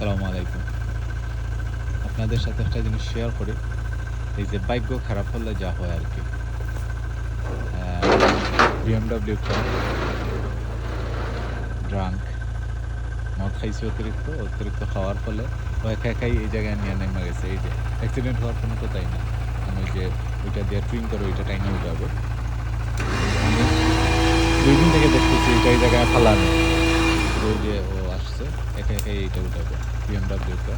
আসসালামু আলাইকুম। আপনাদের সাথে একটা জিনিস শেয়ার করি। এই যে ভাগ্য খারাপ হলে যা হয় আরকি। BMW টা ড্রাঙ্ক মদ খাইছে অতিরিক্ত খাওয়ার ফলে ও একা একাই এই জায়গায় নিয়ে নেমে গেছে। এই যে অ্যাক্সিডেন্ট হওয়ার কোনো কথাই না। আমি ওই যে ওইটা দিয়ে টুইং করে ওইটা টাইনা উঠাবো। আমি ২ দিন থেকে দেখতেছি এটা এই জায়গায় ফালানো। ওই যে ও আসছে একা একাই এইটা উঠাবে BMW টা।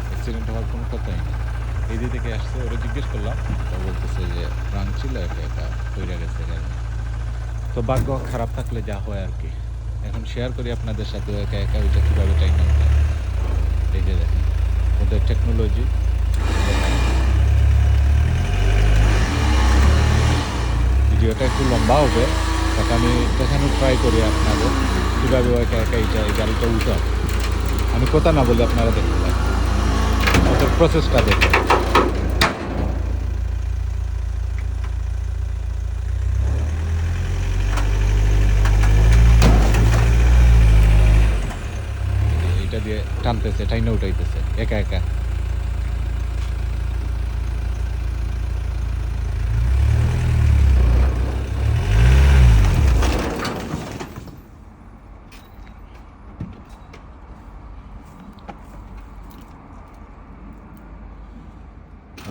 অ্যাক্সিডেন্ট হওয়ার কোনো কথাই না। এদিক থেকে আসছে ওরা জিজ্ঞেস করলাম। ও বলতেছে যে ড্রাঙ্ক ছিল একা একা পইড়া গেছে গাড়ি। তো ভাগ্য খারাপ থাকলে যা হয় আরকি। এখন শেয়ার করি আপনাদের সাথে একা একা ওইটা কিভাবে টাইনা উঠায়। এই যে দেখেন ওদের টেকনোলজি। ভিডিওটা একটু লম্বা হবে বাট আমি দেখানোর ট্রাই করি আপনাদের কীভাবে একা একা এই গাড়িটা উঠায়। আমি কথা না বলে আপনারা দেখতে পারেন ওদের প্রসেসটা দেখেন। এটা দিয়ে টানতেছে টাইনা উঠাইতেছে একা একা।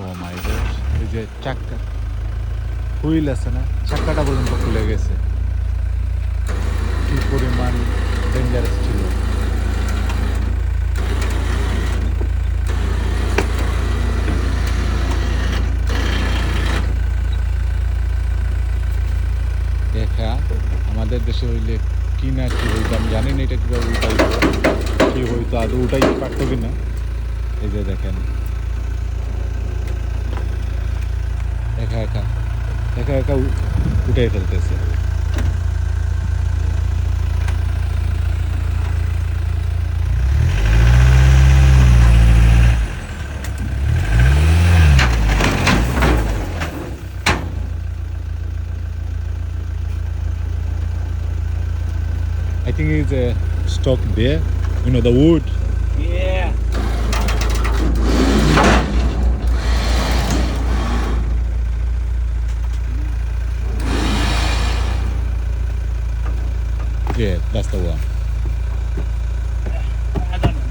ও মাই গড, এই যে চাক্কা হুইল আছে না, চাক্কাটা পর্যন্ত খুলে গেছে। কি পরিমাণ ডেঞ্জারাস ছিল। দেখা আমাদের দেশে হইলে কি না কি হইতো আমি জানি না, এটা কীভাবে উঠাইতো, কি হইতো আদৌ উঠাইতে পারতো কিনা। এই যে দেখেন একা একা একা একা উঠাই ফেলতেছে। I think it's stuck there, the wood. Yeah. Yeah, that's the one. I don't know.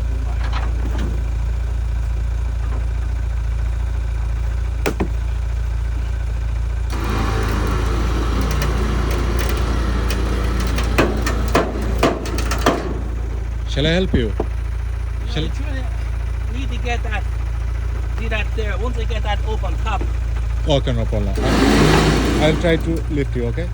Shall I help you? Shall You need to get that. See that there. Once I get that open top. Okay, no problem. I'll try to lift you, okay?